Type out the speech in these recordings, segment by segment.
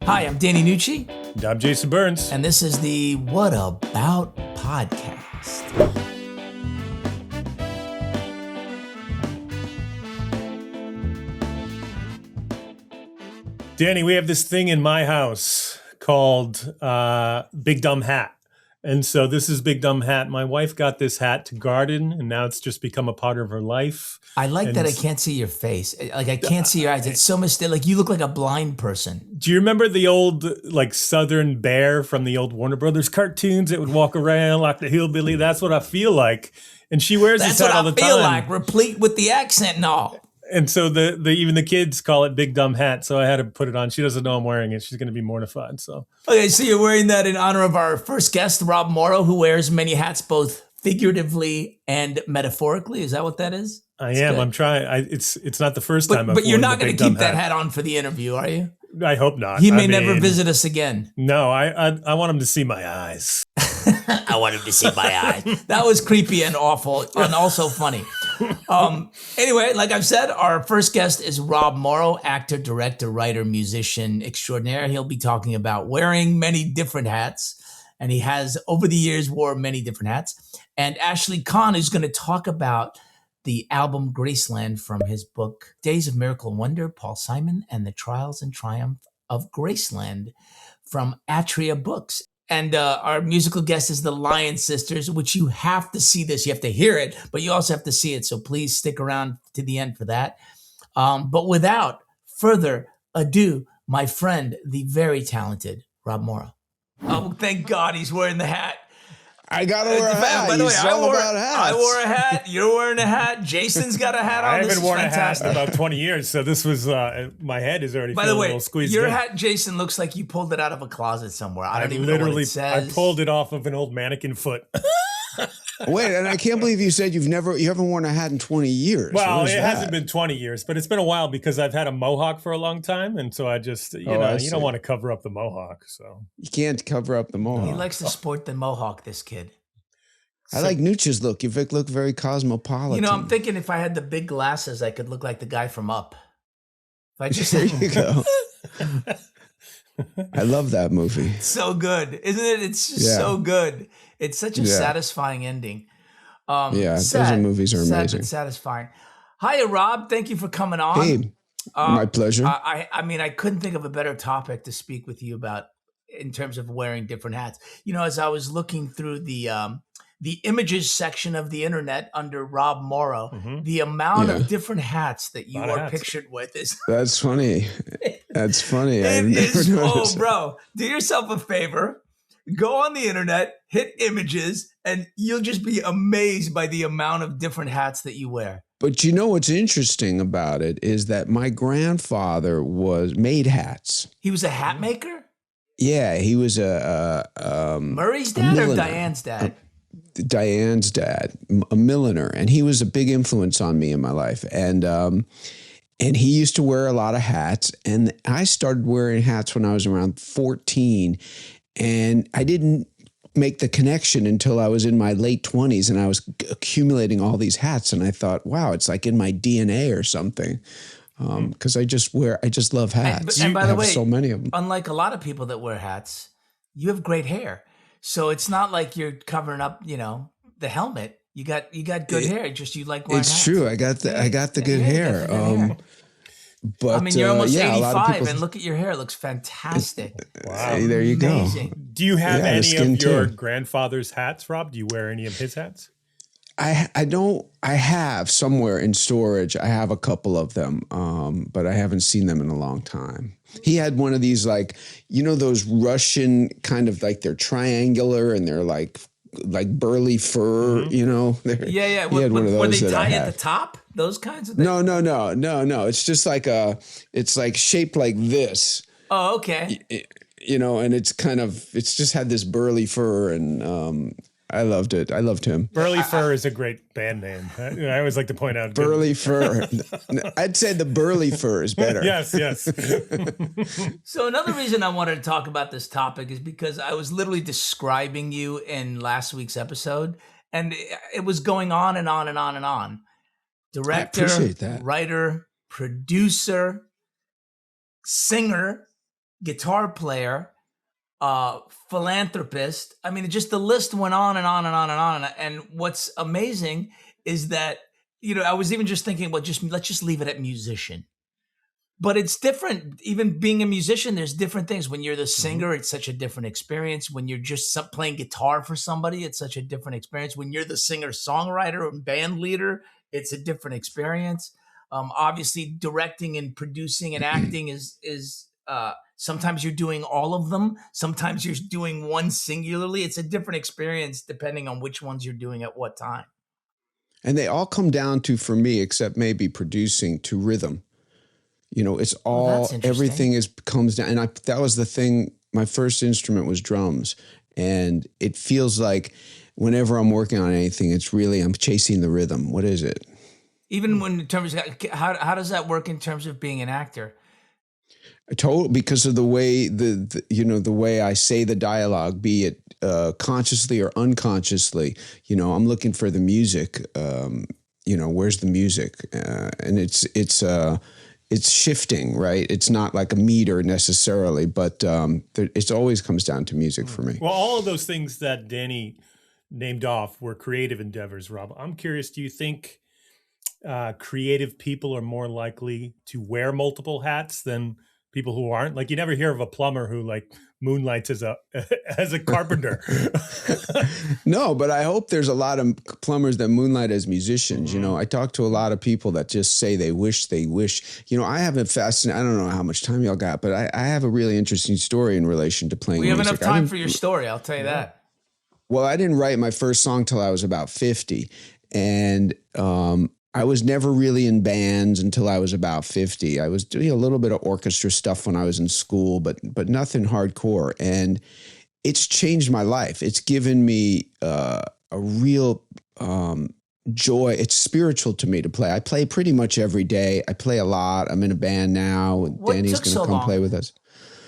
Hi, I'm Danny Nucci. And I'm Jason Burns. And this is the What About podcast. Danny, we have this thing in my house called Big Dumb Hat. And so this is Big Dumb Hat. My wife got this hat to garden, and now it's just become a part of her life. I like that I can't see your face. Like, I can't see your eyes. It's so mysterious. Like, you look like a blind person. Do you remember the old, like, Southern bear from the old Warner Brothers cartoons that would walk around like the hillbilly? That's what I feel like. And she wears this hat all the time. That's what I feel like, replete with the accent and all. And so even the kids call it Big Dumb Hat. So I had to put it on. She doesn't know I'm wearing it. She's going to be mortified. So okay, so you're wearing that in honor of our first guest, Rob Morrow, who wears many hats, both figuratively and metaphorically. Is that what that is? I am. Good. I'm trying. It's not the first time. But you're not going to keep that hat on for the interview, are you? I hope not. He may never visit us again. No, I want him to see my eyes. I want him to see my eyes. That was creepy and awful and also funny. Anyway, like I've said, our first guest is Rob Morrow, actor, director, writer, musician extraordinaire. He'll be talking about wearing many different hats, and he has over the years wore many different hats. And Ashley Kahn is going to talk about the album Graceland from his book Days of Miracle and Wonder, Paul Simon and the Trials and Triumph of Graceland from Atria Books. And our musical guest is the Lion Sisters, which you have to see this. You have to hear it, but you also have to see it. So please stick around to the end for that. But without further ado, my friend, the very talented Rob Morrow. Oh, thank God he's wearing the hat. I gotta wear a hat. By the way, I wore a hat. You're wearing a hat. Jason's got a hat on. I haven't worn a hat in about 20 years, so this was my head is already. By the way, a little squeezed your in. hat, Jason, looks like you pulled it out of a closet somewhere. I don't even know what it says. I pulled it off of an old mannequin foot. Wait, and I can't believe you said you haven't worn a hat in 20 years. Well, it hasn't been 20 years, but it's been a while because I've had a mohawk for a long time, and so I just you don't want to cover up the mohawk, so you can't cover up the mohawk. He likes to sport the mohawk. This kid. I like Nucci's look. You look very cosmopolitan. You know, I'm thinking if I had the big glasses, I could look like the guy from Up. If I just there you go. I love that movie. So good, isn't it? It's just so good. It's such a satisfying ending. Those movies are amazing. Sad but satisfying. Hiya, Rob. Thank you for coming on. Hey, my pleasure. I mean, I couldn't think of a better topic to speak with you about in terms of wearing different hats. You know, as I was looking through the images section of the internet under Rob Morrow, the amount of different hats that you are pictured with is... That's funny. That's funny. Bro, do yourself a favor. Go on the internet, hit images, and you'll just be amazed by the amount of different hats that you wear. But you know what's interesting about it is that my grandfather made hats. He was a hat maker? Yeah, he was Murray's dad or Diane's dad? Diane's dad, a milliner, and he was a big influence on me in my life. And he used to wear a lot of hats, and I started wearing hats when I was around 14, and I didn't make the connection until I was in my late 20s, and I was accumulating all these hats, and I thought, wow, it's like in my DNA or something. Because I just love hats. And by the way, so many of them. Unlike a lot of people that wear hats, you have great hair. So it's not like you're covering up, the helmet. You got good hair. Just you like wearing hats. It's true. I got the good hair. But I mean, you're almost 85, and look at your hair. It looks fantastic. Wow. Hey, there you amazing. go. Do you have any of your grandfather's hats, Rob? Do you wear any of his hats? I don't. I have somewhere in storage. I have a couple of them, but I haven't seen them in a long time. He had one of these, like, those Russian kind of, like, they're triangular and they're like burly fur. Mm-hmm. He had one of those. Were they that tie at the top? Those kinds of things? No. It's just it's like shaped like this. Oh, okay. And it's just had this burly fur, and I loved it. I loved him. Burly Fur is a great band name. I always like to point out. Burly Fur. I'd say the Burly Fur is better. Yes. So another reason I wanted to talk about this topic is because I was literally describing you in last week's episode, and it was going on and on and on and on. Director, writer, producer, singer, guitar player, philanthropist. I mean, just the list went on and on and on and on. And what's amazing is that, I was even just thinking, well, let's just leave it at musician. But it's different. Even being a musician, there's different things. When you're the singer, it's such a different experience. When you're just playing guitar for somebody, it's such a different experience. When you're the singer-songwriter and band leader, it's a different experience. Obviously, directing and producing and acting is sometimes you're doing all of them. Sometimes you're doing one singularly. It's a different experience depending on which ones you're doing at what time. And they all come down to, for me, except maybe producing, to rhythm. It's all, everything comes down. And that was the thing. My first instrument was drums. And it feels like whenever I'm working on anything, I'm chasing the rhythm. What is it? Even when in terms of, how does that work in terms of being an actor? Because of the way the way I say the dialogue, be it consciously or unconsciously, I'm looking for the music. Where's the music? And it's shifting, right? It's not like a meter necessarily, but it always comes down to music for me. Well, all of those things that Danny named off were creative endeavors, Rob. I'm curious, do you think creative people are more likely to wear multiple hats than people who aren't? Like, you never hear of a plumber who like moonlights as a carpenter. No, but I hope there's a lot of plumbers that moonlight as musicians. I talk to a lot of people that just say they wish. I have a fascinating, I don't know how much time y'all got, but I have a really interesting story in relation to playing music. We have enough time for your story, I'll tell you that. Well, I didn't write my first song till I was about 50. And I was never really in bands until I was about 50. I was doing a little bit of orchestra stuff when I was in school, but nothing hardcore. And it's changed my life. It's given me a real joy. It's spiritual to me to play. I play pretty much every day. I play a lot. I'm in a band now. Danny's going to come play with us.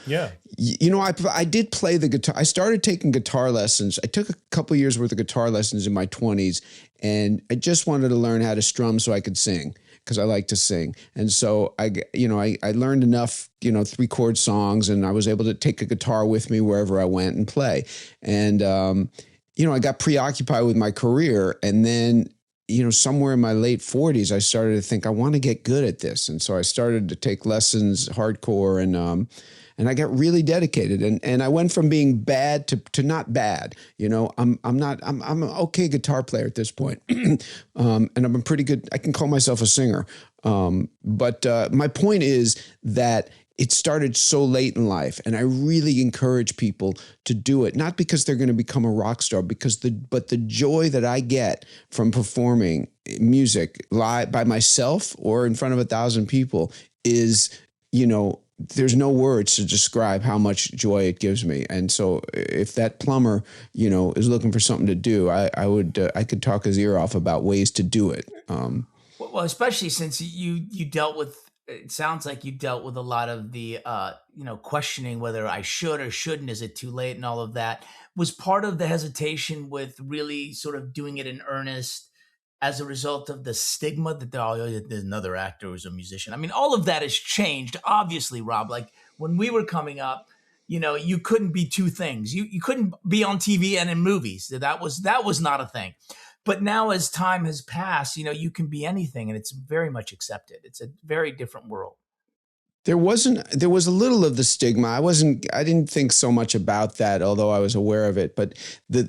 Yeah. I did play the guitar. I started taking guitar lessons. I took a couple years worth of guitar lessons in my 20s, and I just wanted to learn how to strum so I could sing, because I like to sing. And so I learned enough, 3-chord songs, and I was able to take a guitar with me wherever I went and play. And, I got preoccupied with my career, and then somewhere in my late 40s, I started to think I want to get good at this. And so I started to take lessons hardcore, and I got really dedicated, and I went from being bad to not bad. I'm an okay guitar player at this point. And I'm a pretty good, I can call myself a singer. But my point is that it started so late in life, and I really encourage people to do it, not because they're going to become a rock star, but the joy that I get from performing music live by myself or in front of 1,000 people is, there's no words to describe how much joy it gives me. And so if that plumber, is looking for something to do, I could talk his ear off about ways to do it. Well, especially since you dealt with, it sounds like you dealt with a lot of the, questioning whether I should or shouldn't, is it too late, and all of that. Was part of the hesitation with really sort of doing it in earnest as a result of the stigma that there's another actor who's a musician? I mean, all of that has changed, obviously, Rob. Like when we were coming up, you couldn't be two things. You couldn't be on TV and in movies. That was not a thing. But now as time has passed, you can be anything, and it's very much accepted. It's a very different world. There was a little of the stigma. I didn't think so much about that, although I was aware of it. But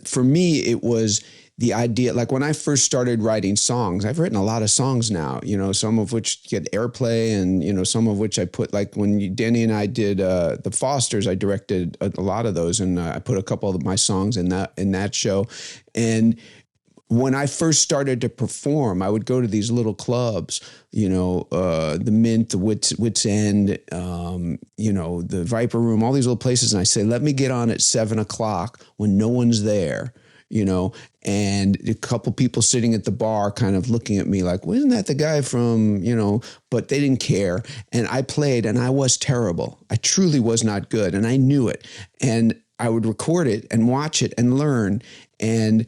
for me, it was the idea, like when I first started writing songs, I've written a lot of songs now, some of which get airplay, and, some of which I put, like when Danny and I did the Fosters, I directed a lot of those, and I put a couple of my songs in that show. And when I first started to perform, I would go to these little clubs, the Mint, the Wits End, the Viper Room, all these little places. And I say, let me get on at 7:00 when no one's there, and a couple people sitting at the bar kind of looking at me like, well, isn't that the guy from, but they didn't care. And I played, and I was terrible. I truly was not good. And I knew it. And I would record it and watch it and learn. And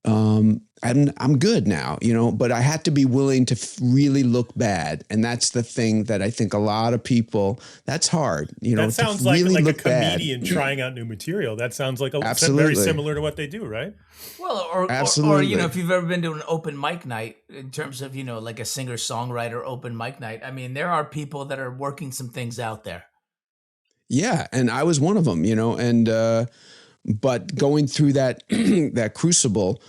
I'm good now, but I had to be willing to really look bad. And that's the thing that I think a lot of people, that's hard, that sounds to really like a look comedian bad. trying out new material. That sounds like Absolutely. very similar to what they do, right? Well, or if you've ever been to an open mic night, in terms of, like a singer-songwriter open mic night, I mean, there are people that are working some things out there. Yeah. And I was one of them, but going through that, that crucible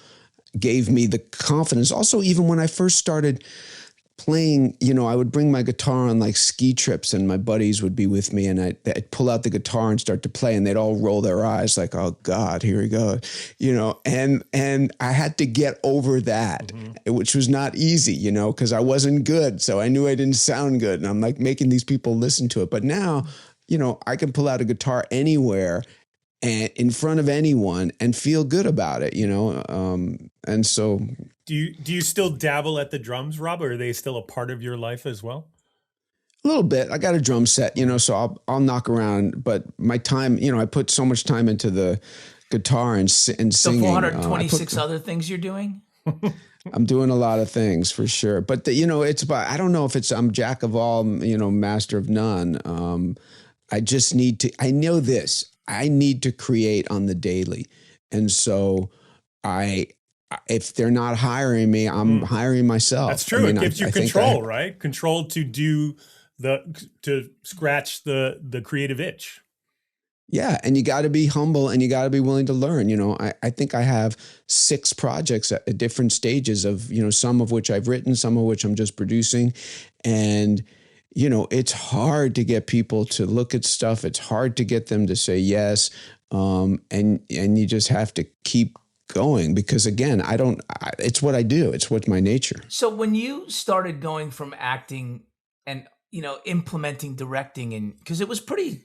gave me the confidence. Also, even when I first started playing, I would bring my guitar on like ski trips and my buddies would be with me and I'd pull out the guitar and start to play and they'd all roll their eyes like, oh God, here we go. And I had to get over that, which was not easy, because I wasn't good. So I knew I didn't sound good. And I'm like making these people listen to it. But now, I can pull out a guitar anywhere and in front of anyone and feel good about it, and so. Do you still dabble at the drums, Rob, or are they still a part of your life as well? A little bit. I got a drum set, so I'll knock around, but my time, I put so much time into the guitar and singing. The 426 other things you're doing? I'm doing a lot of things for sure, but it's about, I don't know if I'm jack of all, master of none. I just need to, I know this, I need to create on the daily. And so if they're not hiring me, I'm hiring myself. That's true. It gives you control, right? Control to scratch the creative itch. Yeah. And you got to be humble and you got to be willing to learn. I think I have 6 projects at different stages of, some of which I've written, some of which I'm just producing. And, it's hard to get people to look at stuff. It's hard to get them to say yes. And you just have to keep going because again, it's what I do. It's what's my nature. So when you started going from acting and, implementing directing, and because it was pretty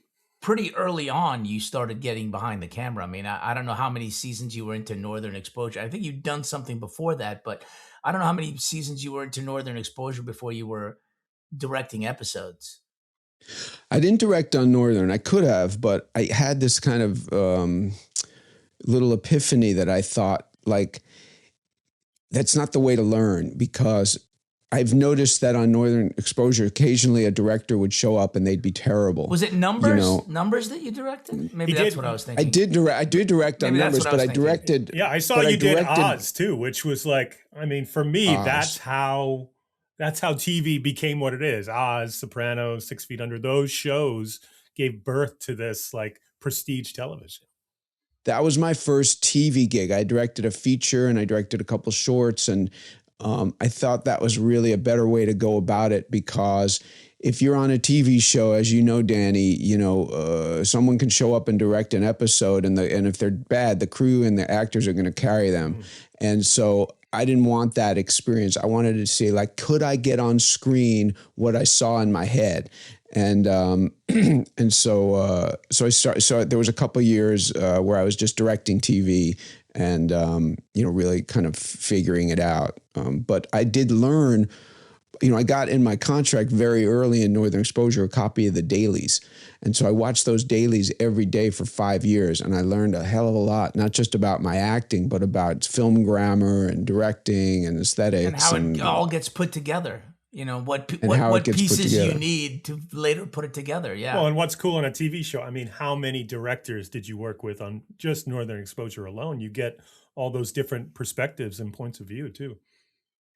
early on, you started getting behind the camera. I mean, I don't know how many seasons you were into Northern Exposure. I think you'd done something before that, but I don't know how many seasons you were into Northern Exposure before you were directing episodes. I didn't direct on Northern. I could have, but I had this kind of little epiphany that I thought, like, that's not the way to learn, because I've noticed that on Northern Exposure, occasionally a director would show up and they'd be terrible. Was it Numbers? Numbers that you directed? Maybe that's what I was thinking. I did direct on Numbers, but I directed. Yeah, I saw you did Oz too, which was like, I mean, for me, that's how TV became what it is. Oz, Sopranos, 6 Feet Under, those shows gave birth to this like prestige television. That was my first TV gig. I directed a feature and I directed a couple shorts, and I thought that was really a better way to go about it, because if you're on a TV show, as you know, Danny, someone can show up and direct an episode, and if they're bad, the crew and the actors are going to carry them. And so I didn't want that experience. I wanted to see, like, could I get on screen what I saw in my head? And so I started. So there was a couple of years where I was just directing TV and really kind of figuring it out. But I did learn. I got in my contract very early in Northern Exposure a copy of the dailies. And so I watched those dailies every day for 5 years, and I learned a hell of a lot, not just about my acting, but about film grammar and directing and aesthetics. And how it all gets put together. What pieces you need to later put it together. Yeah. Well, and what's cool on a TV show, I mean, how many directors did you work with on just Northern Exposure alone? You get all those different perspectives and points of view too.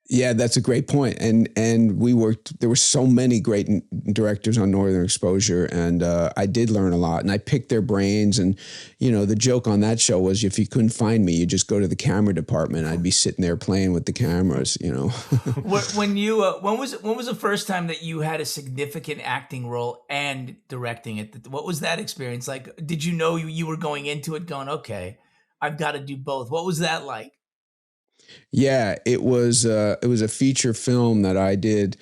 Yeah, that's a great point. And we worked, there were so many great directors on Northern Exposure, and I did learn a lot, and I picked their brains. And, the joke on that show was, if you couldn't find me, you just go to the camera department. I'd be sitting there playing with the cameras, When was the first time that you had a significant acting role and directing it? What was that experience like? Did you know you were going into it going, okay, I've got to do both? What was that like? Yeah, it was a feature film that I did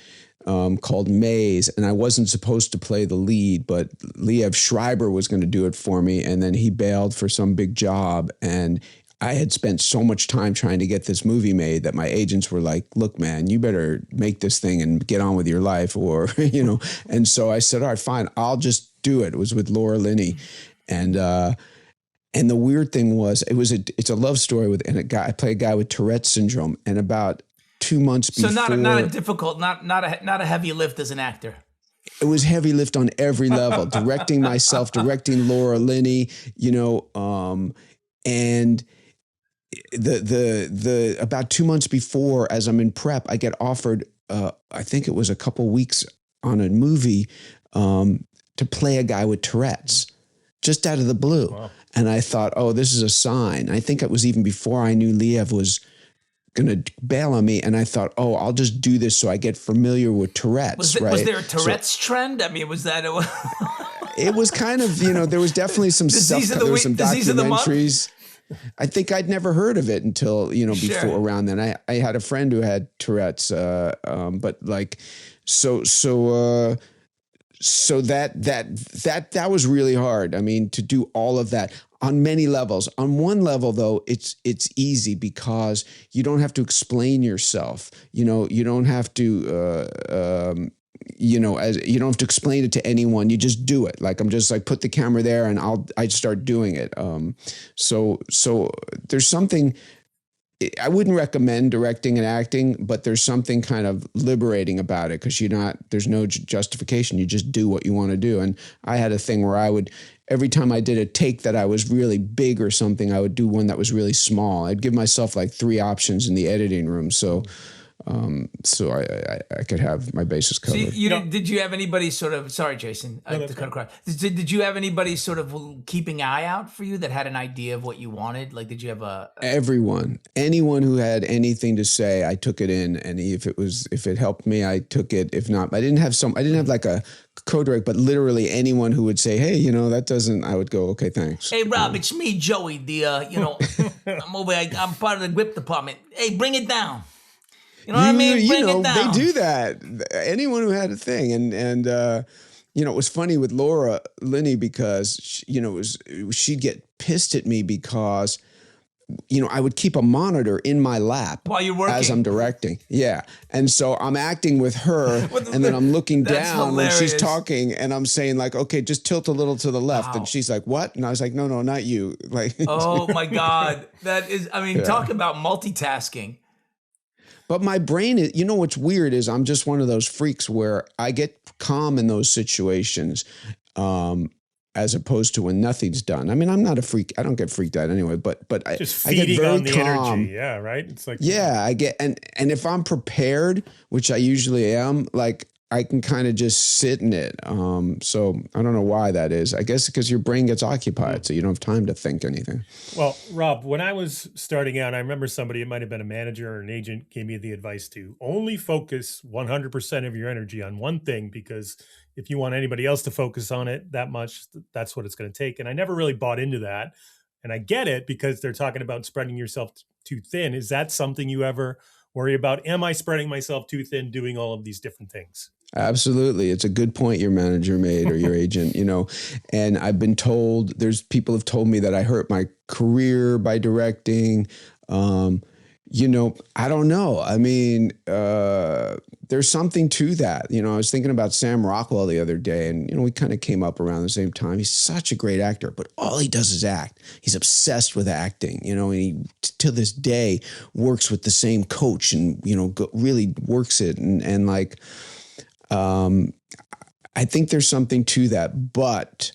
called Maze, and I wasn't supposed to play the lead, but Liev Schreiber was going to do it for me, and then he bailed for some big job, and I had spent so much time trying to get this movie made that my agents were like, look, man, you better make this thing and get on with your life, or, and so I said, all right, fine, I'll just do it. It was with Laura Linney, and And the weird thing was, it's a love story I play a guy with Tourette's syndrome, and about 2 months So before, not a difficult, not a heavy lift as an actor. it was heavy lift on every level, directing myself, directing Laura Linney, and the about 2 months before, as I'm in prep, I get offered, I think it was a couple weeks on a movie, to play a guy with Tourette's, just out of the blue. Wow. And I thought, oh, this is a sign. I think it was even before I knew 𝗙𝗷 was going to bail on me. And I thought, oh, I'll just do this so I get familiar with Tourette's. Was there a Tourette's trend? I mean, was that? It was kind of, there was definitely some stuff. There were some documentaries. I think I'd never heard of it until, before around then. I had a friend who had Tourette's, but like, so that was really hard. I mean, to do all of that on many levels. On one level, though, it's easy because you don't have to explain yourself. You don't have to, you don't have to explain it to anyone. You just do it. Like, I'm just like, put the camera there and I start doing it. So there's something. I wouldn't recommend directing and acting, but there's something kind of liberating about it because there's no justification. You just do what you want to do. And I had a thing where every time I did a take that I was really big or something, I would do one that was really small. I'd give myself like 3 options in the editing room. So I could have my bases covered. Did you have anybody sort of, sorry, Jason, did you have anybody sort of keeping an eye out for you that had an idea of what you wanted? Like, did you have anyone who had anything to say, I took it in. And if it helped me, I took it. If not, I didn't have like a co-direct, but literally anyone who would say, hey, that doesn't, I would go, okay, thanks. Hey, Rob, it's me, Joey, I'm over, I'm part of the grip department. Hey, bring it down. You know what I mean? Bring it down. They do that. Anyone who had a thing. And it was funny with Laura Linney because, she'd get pissed at me because, I would keep a monitor in my lap while you're working as I'm directing. Yeah. And so I'm acting with her and then I'm looking down when she's talking and I'm saying like, okay, just tilt a little to the left. Wow. And she's like, what? And I was like, no, not you. Like, oh my God. That is, talk about multitasking. But my brain is, what's weird is I'm just one of those freaks where I get calm in those situations, as opposed to when nothing's done. I mean, I'm not a freak. I don't get freaked out anyway, but just I get very on the calm. Energy. Yeah. Right. It's like, I get, and if I'm prepared, which I usually am, like I can kind of just sit in it. So I don't know why that is. I guess because your brain gets occupied, so you don't have time to think anything. Well, Rob, when I was starting out, I remember somebody, it might have been a manager or an agent, gave me the advice to only focus 100% of your energy on one thing, because if you want anybody else to focus on it that much, that's what it's going to take. And I never really bought into that. And I get it because they're talking about spreading yourself too thin. Is that something you ever worry about? Am I spreading myself too thin doing all of these different things? Absolutely. It's a good point your manager made or your agent, and I've been told, people have told me that I hurt my career by directing. I don't know. I mean, there's something to that. I was thinking about Sam Rockwell the other day and, we kind of came up around the same time. He's such a great actor, but all he does is act. He's obsessed with acting, and he, to this day, works with the same coach and, really works it. And like, I think there's something to that, but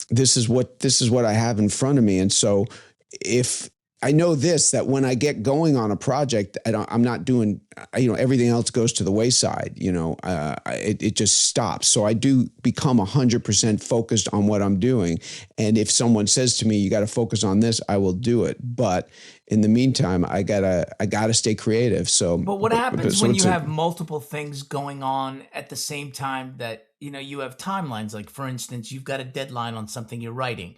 this is what I have in front of me. And so if I know that when I get going on a project, I'm not doing, everything else goes to the wayside, it just stops. So I do become 100% focused on what I'm doing. And if someone says to me, you got to focus on this, I will do it. But in the meantime, I gotta stay creative. So, but what happens when you have multiple things going on at the same time that, you have timelines? Like, for instance, you've got a deadline on something you're writing.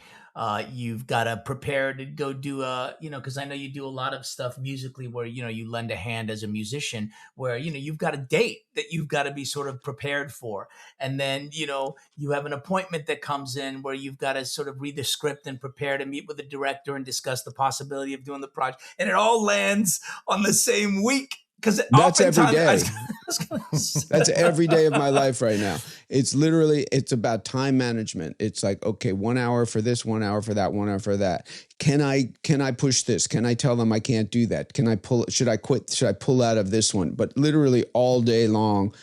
You've got to prepare to go do because I know you do a lot of stuff musically where, you lend a hand as a musician where, you've got a date that you've got to be sort of prepared for. And then, you have an appointment that comes in where you've got to sort of read the script and prepare to meet with the director and discuss the possibility of doing the project. And it all lands on the same week. Because That's every oftentimes, day. was gonna say- That's every day of my life right now. It's literally, it's about time management. It's like, okay, 1 hour for this, 1 hour for that, 1 hour for that. Can I push this? Can I tell them I can't do that? Should I quit? Should I pull out of this one? But literally all day long,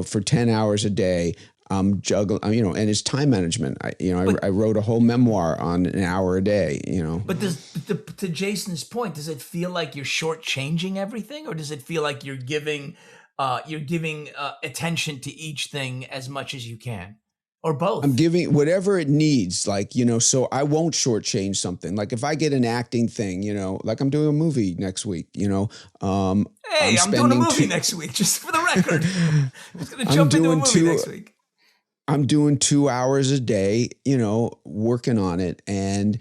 for 10 hours a day, I'm juggling, and it's time management. I wrote a whole memoir on an hour a day, But to Jason's point, does it feel like you're shortchanging everything, or does it feel like you're giving attention to each thing as much as you can, or both? I'm giving whatever it needs, so I won't shortchange something. Like if I get an acting thing, like I'm doing a movie next week, Hey, I'm doing a movie next week, just for the record. I'm just going to jump into a movie next week. I'm doing 2 hours a day, working on it. And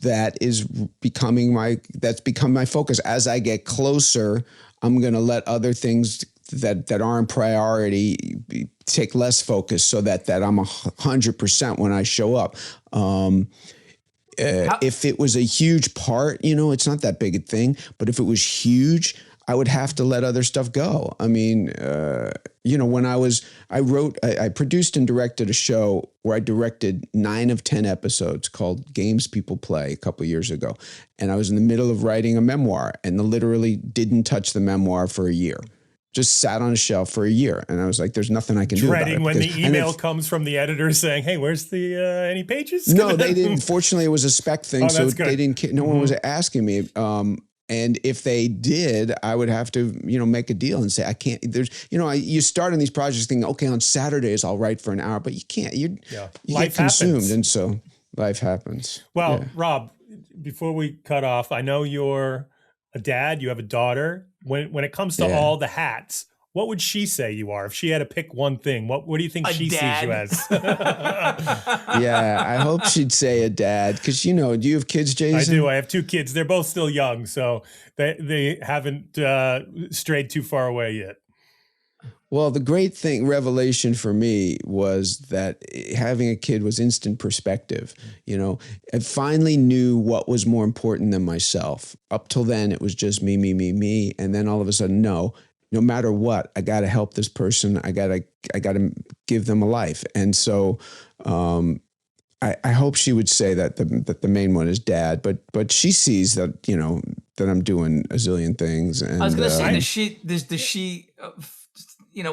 that is become my focus. As I get closer, I'm going to let other things that aren't priority take less focus so that I'm 100% when I show up. If it was a huge part, it's not that big a thing, but if it was huge, I would have to let other stuff go. I mean, when I produced and directed a show where I directed 9 of 10 episodes called Games People Play a couple of years ago. And I was in the middle of writing a memoir and literally didn't touch the memoir for a year. Just sat on a shelf for a year. And I was like, there's nothing I can do about it. Dreading when the email comes from the editor saying, hey, where's the any pages? No, they didn't. Fortunately, it was a spec thing. So good. they didn't, no one was asking me. And if they did, I would have to, make a deal and say, I can't, you start on these projects thinking, okay, on Saturdays I'll write for an hour, but you can't, you get consumed. Happens. And so life happens. Well, yeah. Rob, before we cut off, I know you're a dad, you have a daughter. When it comes to all the hats, what would she say you are? If she had to pick one thing, what do you think she sees you as? Yeah, I hope she'd say a dad. Because, do you have kids, Jason? I do. I have 2 kids. They're both still young, so they haven't strayed too far away yet. Well, the great revelation for me was that having a kid was instant perspective. I finally knew what was more important than myself. Up till then, it was just me, me, me, me. And then all of a sudden, no matter what, I got to help this person. I got to give them a life. And so I hope she would say that the main one is dad, but she sees that, that I'm doing a zillion things. And I was going to say, does she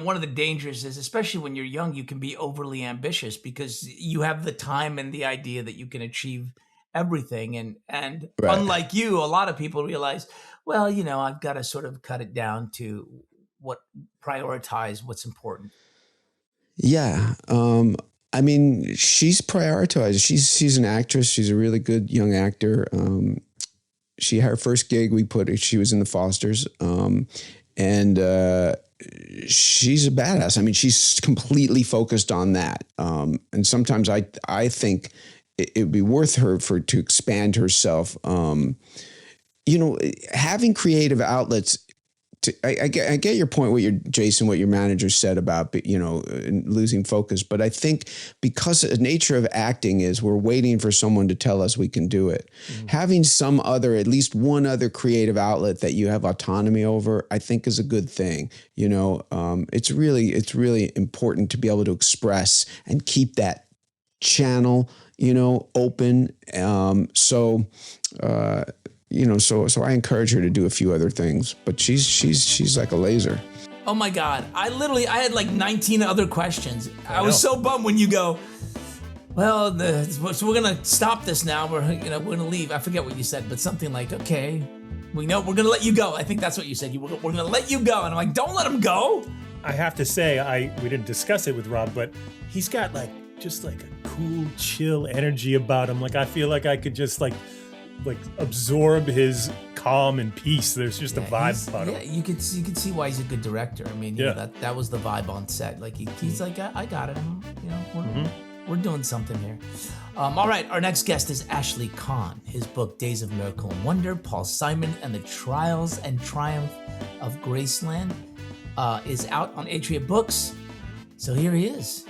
one of the dangers is, especially when you're young, you can be overly ambitious because you have the time and the idea that you can achieve everything. And right. Unlike you, a lot of people realize, well, I've got to sort of cut it down to prioritize what's important. Yeah. I mean, she's prioritized. She's an actress. She's a really good young actor. Her first gig she was in the Fosters. And she's a badass. I mean, she's completely focused on that. And sometimes I think it'd be worth her to expand herself. Having creative outlets. I get your point. Jason, what your manager said about losing focus. But I think because the nature of acting is we're waiting for someone to tell us we can do it. Mm-hmm. Having at least one other creative outlet that you have autonomy over, I think is a good thing. It's really important to be able to express and keep that channel, open. So I encourage her to do a few other things, but she's like a laser. Oh my God. I had like 19 other questions. I was so bummed when you go, well, so we're going to stop this now. We're going to leave. I forget what you said, but something like, okay, we're going to let you go. I think that's what you said. We're going to let you go. And I'm like, don't let him go. I have to say, we didn't discuss it with Rob, but he's got just a cool, chill energy about him. Like, I feel like I could just like absorb his calm and peace. There's just a vibe about him. Yeah, you could see why he's a good director. I mean, that was the vibe on set. Like he's like, I got it. We're doing something here. All right, our next guest is Ashley Kahn. His book, Days of Miracle and Wonder, Paul Simon and the Trials and Triumph of Graceland, is out on Atria Books. So here he is,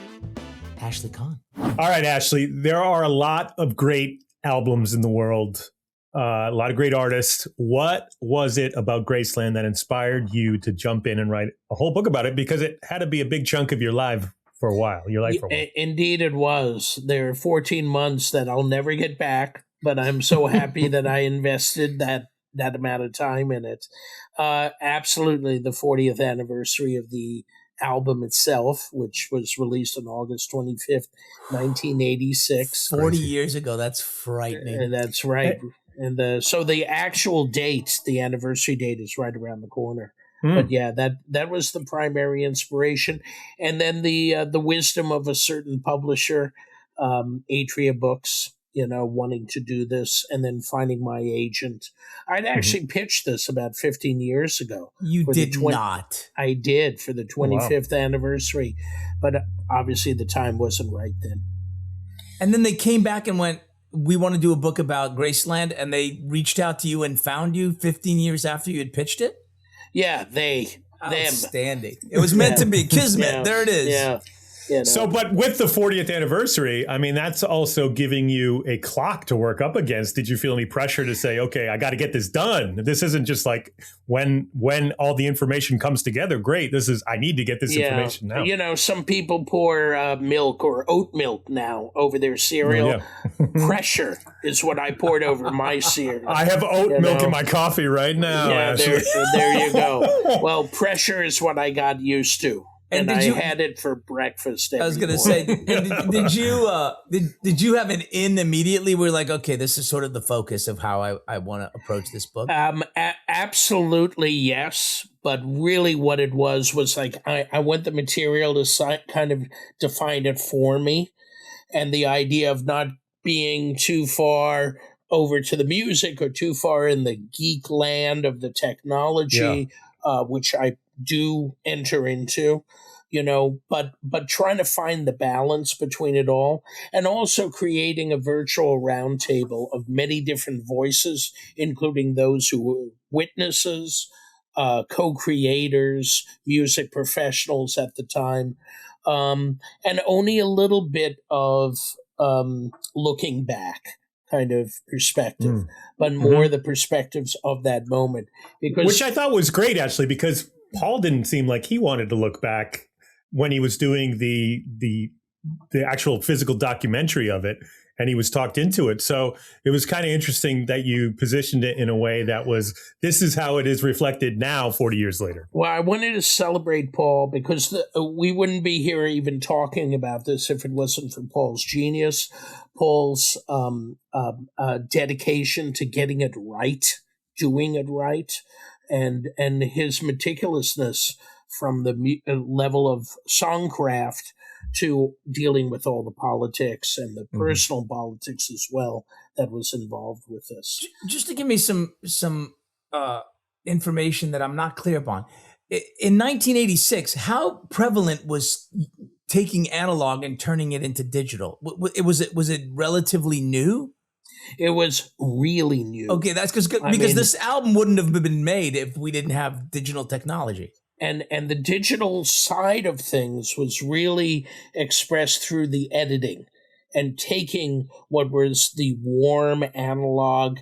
Ashley Kahn. All right, Ashley, there are a lot of great albums in the world. a lot of great artists. What was it about Graceland that inspired you to jump in and write a whole book about it? Because it had to be a big chunk of your life for a while. Indeed, it was. There are 14 months that I'll never get back, but I'm so happy that I invested that amount of time in it. Absolutely, the 40th anniversary of the album itself, which was released on August 25th, 1986. 40 years ago. That's frightening. And that's right. And so the actual date, the anniversary date, is right around the corner. But yeah, that was the primary inspiration, and then the wisdom of a certain publisher, Atria Books, wanting to do this, and then finding my agent. I'd actually pitched this about 15 years ago. You did not. I did, for the 25th anniversary, but obviously the time wasn't right then. And then they came back and went, we want to do a book about Graceland, and they reached out to you and found you 15 years after you had pitched it? Yeah, them. Outstanding. It was meant to be. Kismet. Yeah. There it is. Yeah. So, but with the 40th anniversary, I mean, that's also giving you a clock to work up against. Did you feel any pressure to say, okay, I got to get this done? This isn't just like when all the information comes together, great. This is, I need to get this information now. Some people pour milk or oat milk now over their cereal. Pressure is what I poured over my cereal. I have oat milk in my coffee right now. Yeah, there you go. Well, pressure is what I got used to. And I had it for breakfast. I was going to say, did you have an in immediately? We're like, okay, this is sort of the focus of how I want to approach this book. Absolutely, yes. But really what it was like, I want the material to kind of define it for me. And the idea of not being too far over to the music or too far in the geek land of the technology, which I do enter into, but trying to find the balance between it all, and also creating a virtual roundtable of many different voices, including those who were witnesses, co-creators, music professionals at the time, and only a little bit of looking back kind of perspective, but more the perspectives of that moment. Which I thought was great, actually, because Paul didn't seem like he wanted to look back when he was doing the actual physical documentary of it, and he was talked into it. So it was kind of interesting that you positioned it in a way that was, this is how it is reflected now, 40 years later. Well, I wanted to celebrate Paul because we wouldn't be here even talking about this if it wasn't for Paul's genius, Paul's dedication to getting it right, doing it right, and his meticulousness from the level of songcraft to dealing with all the politics and the personal politics as well that was involved with this. Just to give me some information that I'm not clear upon. In 1986, how prevalent was taking analog and turning it into digital? Was it relatively new? It was really new. Okay, that's because this album wouldn't have been made if we didn't have digital technology. And the digital side of things was really expressed through the editing and taking what was the warm analog,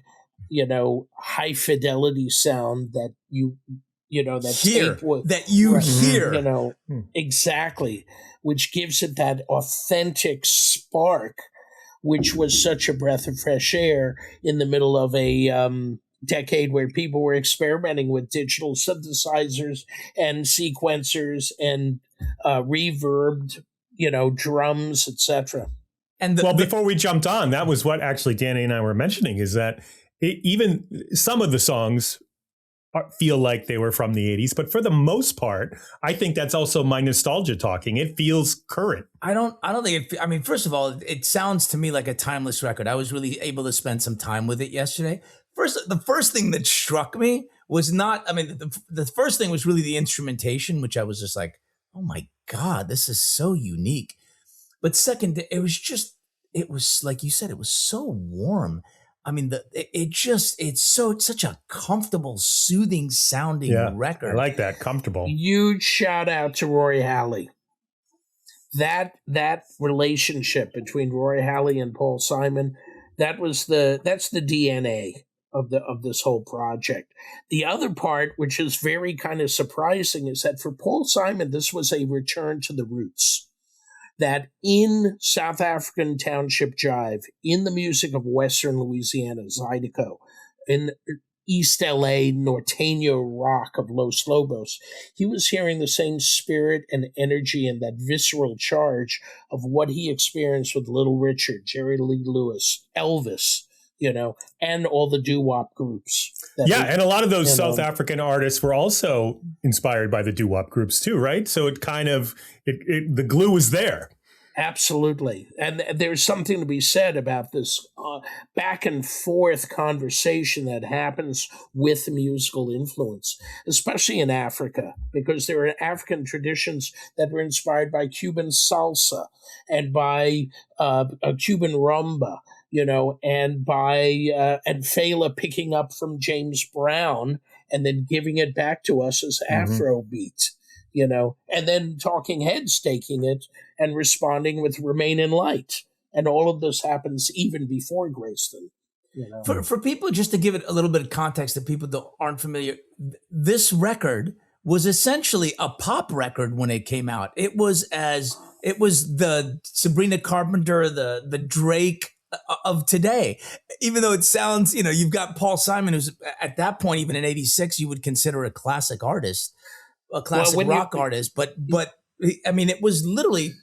high fidelity sound that you hear, exactly, which gives it that authentic spark, which was such a breath of fresh air in the middle of a decade where people were experimenting with digital synthesizers and sequencers and reverbed, drums, etc. And before we jumped on, that was what actually Danny and I were mentioning, is that even some of the songs feel like they were from the 80s, but for the most part, I think that's also my nostalgia talking. It feels current. I don't think I mean, first of all, it sounds to me like a timeless record. I was really able to spend some time with it yesterday. The first thing that struck me was the first thing was really the instrumentation, which I was just like, oh my God, this is so unique. But second, it was like you said, it was so warm. I mean, it's such a comfortable, soothing sounding record. I like that, comfortable. Huge shout out to Roy Halley. That relationship between Roy Halley and Paul Simon, that's the DNA of this whole project. The other part, which is very kind of surprising, is that for Paul Simon, this was a return to the roots. That in South African township jive, in the music of Western Louisiana, zydeco, in East LA norteño rock of Los Lobos, he was hearing the same spirit and energy and that visceral charge of what he experienced with Little Richard, Jerry Lee Lewis, Elvis, and all the doo-wop groups. And a lot of those South African artists were also inspired by the doo-wop groups too, right? So it kind of, the glue was there. Absolutely. And there's something to be said about this back and forth conversation that happens with musical influence, especially in Africa, because there are African traditions that were inspired by Cuban salsa and by Cuban rumba, and by and Fela picking up from James Brown and then giving it back to us as Afrobeat. And then Talking Heads taking it and responding with Remain in Light. And all of this happens even before Graceland. For people, just to give it a little bit of context that people aren't familiar, this record was essentially a pop record when it came out. It was the Sabrina Carpenter, the Drake of today. Even though it sounds, you've got Paul Simon, who's at that point, even in '86, you would consider a classic artist. A classic rock artist, but I mean, it was literally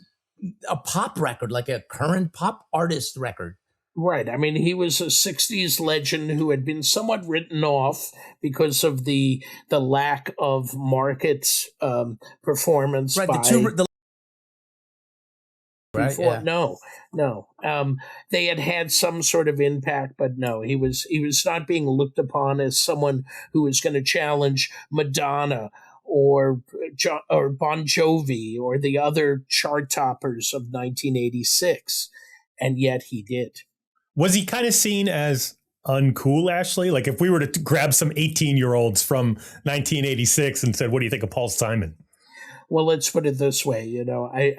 a pop record, like a current pop artist record. Right. I mean, he was a 60s legend who had been somewhat written off because of the lack of market performance. Right. Before, no. They had some sort of impact, but no, he was not being looked upon as someone who was going to challenge Madonna or Bon Jovi or the other chart toppers of 1986, and yet he did. Was he kind of seen as uncool, Ashley? Like if we were to grab some 18-year-olds from 1986 and said, what do you think of Paul Simon? Well, let's put it this way.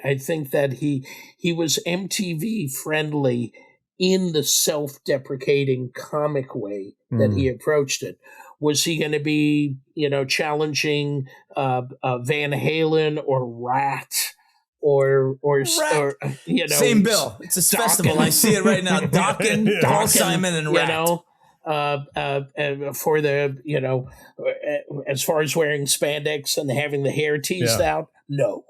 I think that he was MTV friendly in the self-deprecating comic way that he approached it. Was he going to be, challenging Van Halen or Rat or same bill? It's a festival. I see it right now. Dokken, Paul Simon, and Rat. For the as far as wearing spandex and having the hair teased out, no.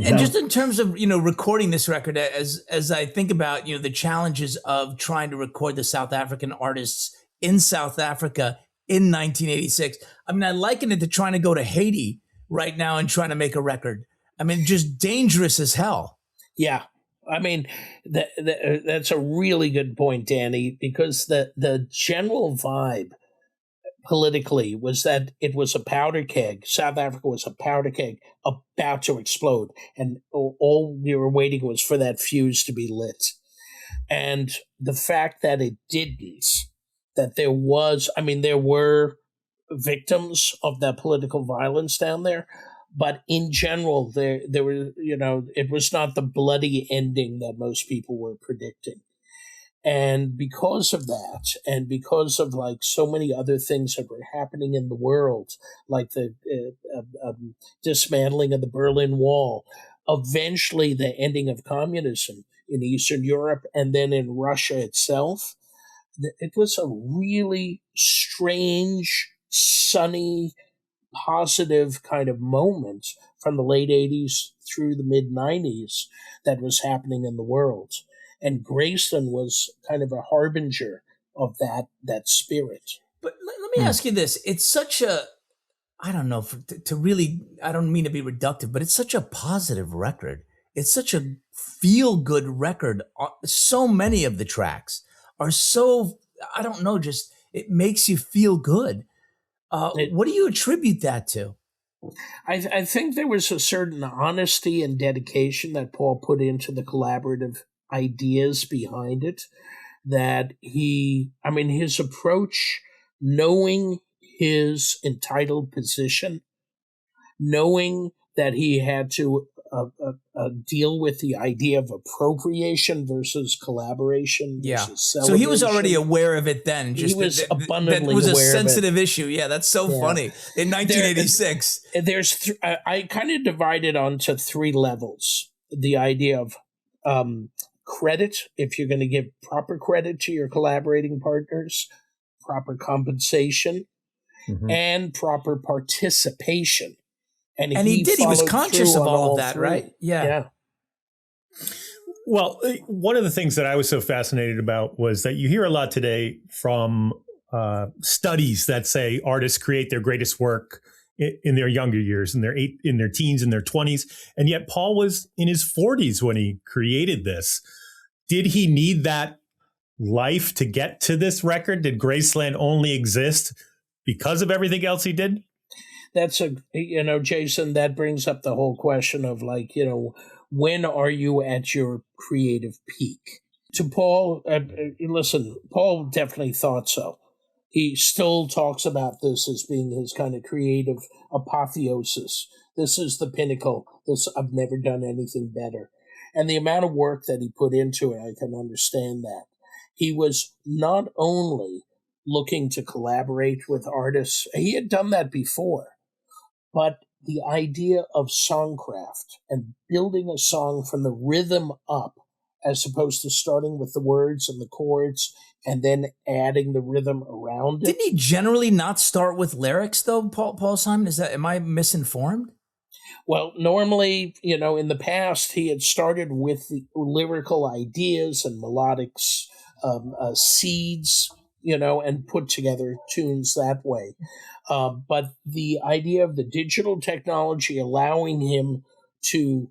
And just in terms of recording this record, as I think about the challenges of trying to record the South African artists in South Africa in 1986, I mean, I liken it to trying to go to Haiti right now and trying to make a record. I mean, just dangerous as hell. Yeah. I mean, that's a really good point, Danny, because the general vibe politically was that it was a powder keg. South Africa was a powder keg about to explode, and all we were waiting was for that fuse to be lit. And the fact that it didn't, that there were victims of that political violence down there, but in general, there were, it was not the bloody ending that most people were predicting. And because of that, and because of like so many other things that were happening in the world, like the dismantling of the Berlin Wall, eventually the ending of communism in Eastern Europe, and then in Russia itself, it was a really strange, sunny, positive kind of moment from the late 80s through the mid 90s that was happening in the world. And Graceland was kind of a harbinger of that spirit. But let me ask you this. It's such a, I don't know, to really, I don't mean to be reductive, but it's such a positive record. It's such a feel-good record. So many of the tracks are so, I don't know, just it makes you feel good. What do you attribute that to? I think there was a certain honesty and dedication that Paul put into the collaborative ideas behind it, that his approach, knowing his entitled position, knowing that he had to deal with the idea of appropriation versus collaboration Yeah. versus So he was already celebration. aware of it then. He was abundantly that was a aware of it. sensitive issue. Yeah, that's so Yeah. funny. In 1986. I kind of divided onto three levels. The idea of credit, if you're going to give proper credit to your collaborating partners, proper compensation, and proper participation. And he did. He was conscious of all of that, three. right? Yeah. Well, one of the things that I was so fascinated about was that you hear a lot today from studies that say artists create their greatest work in their younger years, in their teens, in their 20s. And yet Paul was in his 40s when he created this. Did he need that life to get to this record? Did Graceland only exist because of everything else he did? That's Jason, that brings up the whole question of when are you at your creative peak? To Paul, listen, Paul definitely thought so. He still talks about this as being his kind of creative apotheosis. This is the pinnacle. I've never done anything better. And the amount of work that he put into it, I can understand that. He was not only looking to collaborate with artists, he had done that before, but the idea of songcraft and building a song from the rhythm up, as opposed to starting with the words and the chords and then adding the rhythm around it. Didn't he generally not start with lyrics, though, Paul Simon? Am I misinformed? Well, normally, in the past, he had started with the lyrical ideas and melodic seeds, and put together tunes that way. But the idea of the digital technology allowing him to,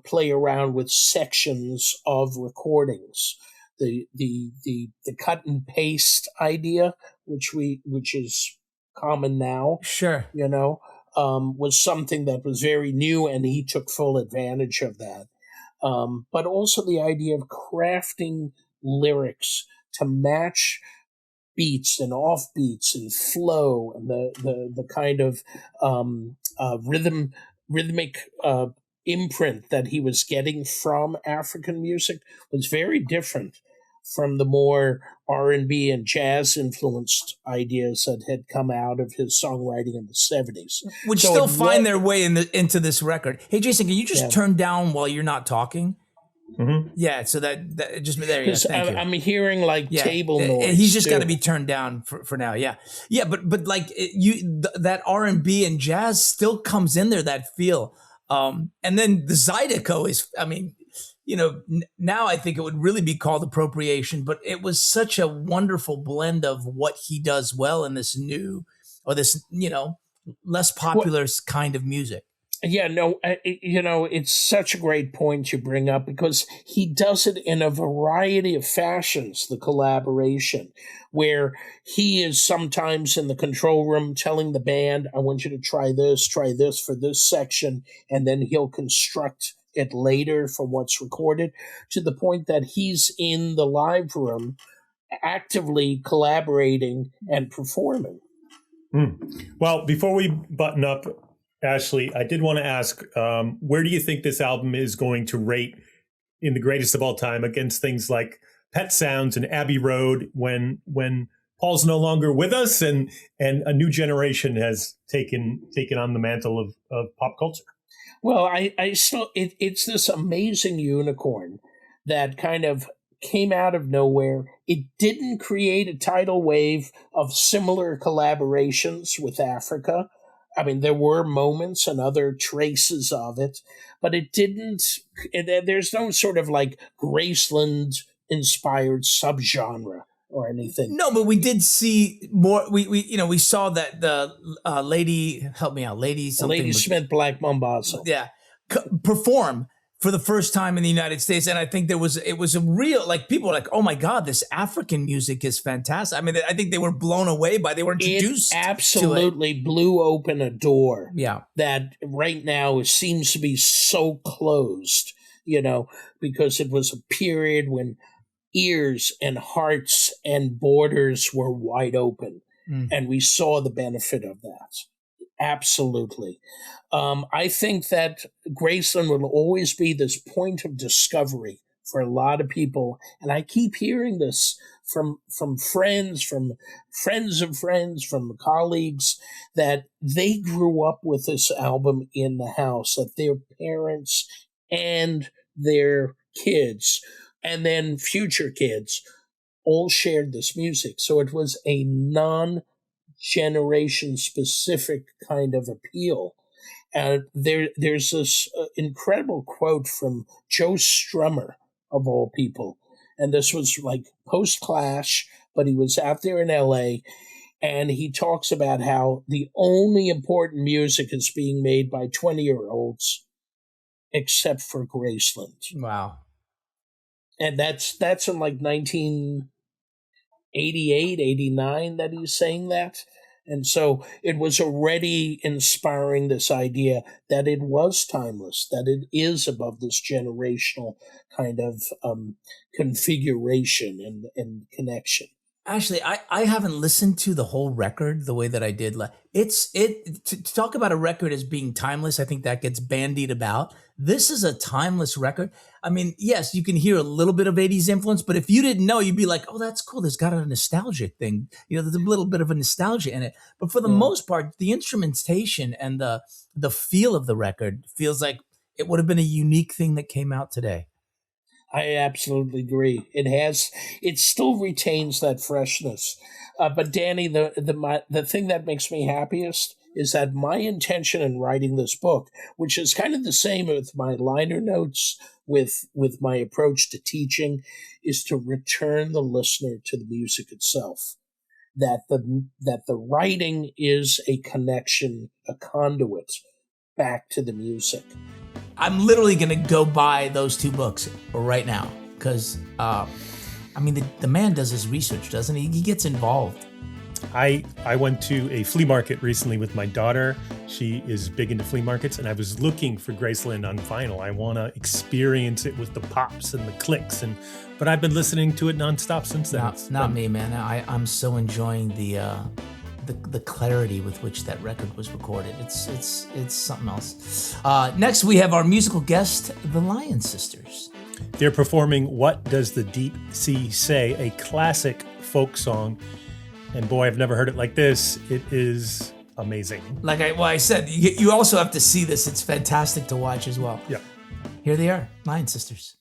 play around with sections of recordings, the cut and paste idea, which is common now, sure, was something that was very new, and he took full advantage of that. But also the idea of crafting lyrics to match beats and off beats and flow and the kind of rhythmic imprint that he was getting from African music was very different from the more R&B and jazz influenced ideas that had come out of his songwriting in the 70s. Which still find their way into this record. Hey, Jason, can you just turn down while you're not talking? Mm-hmm. Yeah, so that just there you go. Thank you. I'm hearing table noise. He's just got to be turned down for now. Yeah, but that R&B and jazz still comes in there, that feel. And then the Zydeco is, now I think it would really be called appropriation, but it was such a wonderful blend of what he does well in this new, or this, less popular kind of music. Yeah, no, it's such a great point you bring up, because he does it in a variety of fashions, the collaboration, where he is sometimes in the control room telling the band, I want you to try this for this section, and then he'll construct it later from what's recorded, to the point that he's in the live room actively collaborating and performing. Well, before we button up, Ashley, I did want to ask, where do you think this album is going to rate in the greatest of all time against things like Pet Sounds and Abbey Road, when Paul's no longer with us and a new generation has taken on the mantle of pop culture? Well, I still, it's this amazing unicorn that kind of came out of nowhere. It didn't create a tidal wave of similar collaborations with Africa. I mean, there were moments and other traces of it, but it didn't, there's no sort of Graceland inspired subgenre or anything. No, but we did see more. We saw that the lady, help me out, Lady Smith Black Mambazo. Yeah. Perform for the first time in the United States. And I think it was a real, people were like, oh my God, this African music is fantastic. I mean, I think they were blown away they were introduced. It absolutely blew open a door. Yeah. That right now seems to be so closed, because it was a period when ears and hearts and borders were wide open. And we saw the benefit of that. Absolutely. I think that Graceland will always be this point of discovery for a lot of people. And I keep hearing this from friends, from friends of friends, from colleagues, that they grew up with this album in the house, that their parents and their kids, and then future kids, all shared this music. So it was a non-generation specific kind of appeal. And there's this incredible quote from Joe Strummer, of all people. And this was like post-Clash, but he was out there in LA. And he talks about how the only important music is being made by 20-year-olds, except for Graceland. Wow. And that's in like 1988, 89 that he's saying that. And so it was already inspiring this idea that it was timeless, that it is above this generational kind of configuration and connection. Actually, I haven't listened to the whole record the way that I did. To talk about a record as being timeless, I think that gets bandied about. This is a timeless record. I mean, yes, you can hear a little bit of 80s influence, but if you didn't know, you'd be like, oh, that's cool. There's got a nostalgic thing. You know, there's a little bit of a nostalgia in it. But for the most part, the instrumentation and the feel of the record feels like it would have been a unique thing that came out today. I absolutely agree. It still retains that freshness. But Danny, the thing that makes me happiest is that my intention in writing this book, which is kind of the same with my liner notes, with my approach to teaching, is to return the listener to the music itself. That the writing is a connection, a conduit back to the music. I'm literally going to go buy those two books right now because, I mean, the man does his research, doesn't he? He gets involved. I went to a flea market recently with my daughter. She is big into flea markets, and I was looking for Graceland on vinyl. I want to experience it with the pops and the clicks, but I've been listening to it nonstop since then. Not me, man. I'm so enjoying the clarity with which that record was recorded. It's something else. Next, we have our musical guest, the Lion Sisters. They're performing "What Does the Deep Sea Say?", a classic folk song. And boy, I've never heard it like this. It is amazing. Like I said, you also have to see this. It's fantastic to watch as well. Yeah. Here they are, Lion Sisters.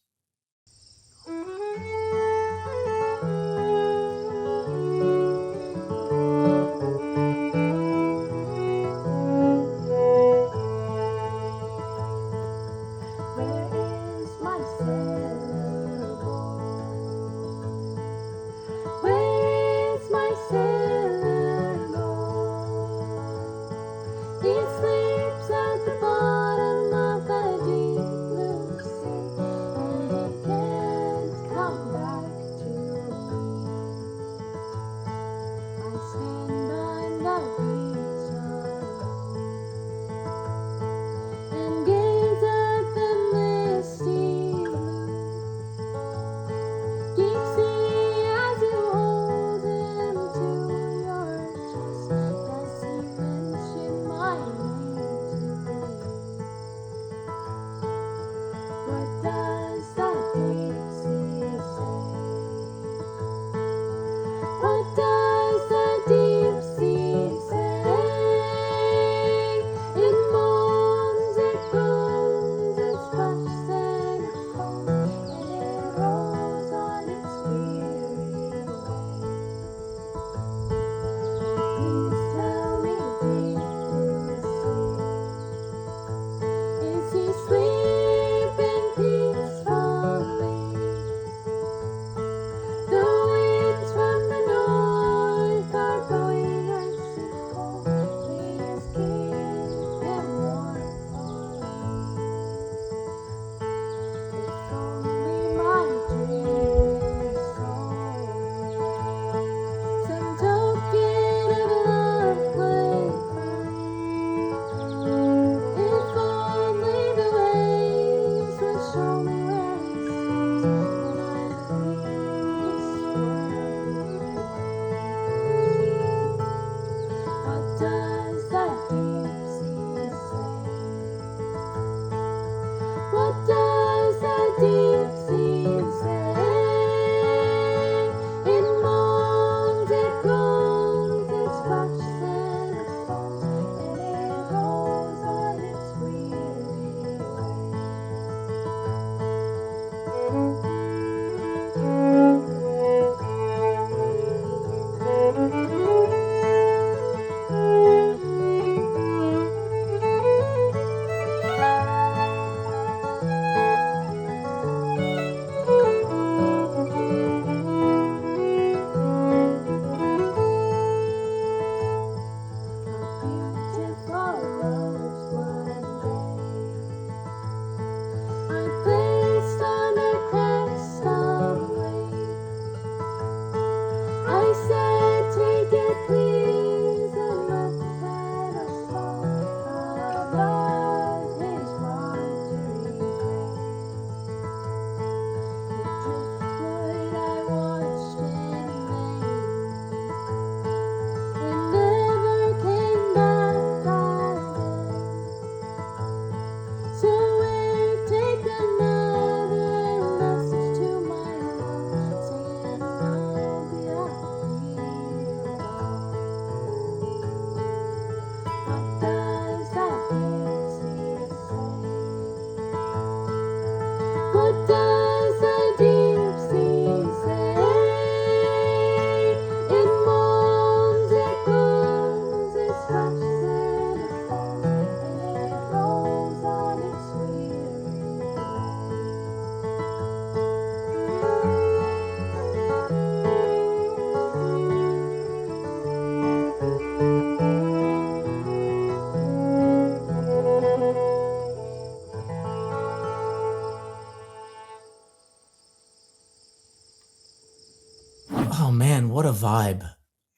Oh man, what a vibe.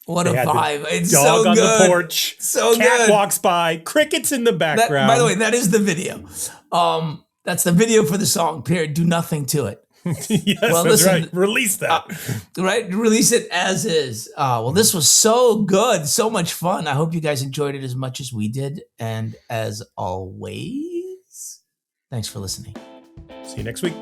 What They a had the vibe. It's Dog so on good. the porch. So Cat good. walks by. Crickets in the background. By the way, that is the video. That's the video for the song, period. Do nothing to it. Yes, Well, that's listen, right. Release that. Right? Release it as is. Well, this was so good. So much fun. I hope you guys enjoyed it as much as we did. And as always, thanks for listening. See you next week.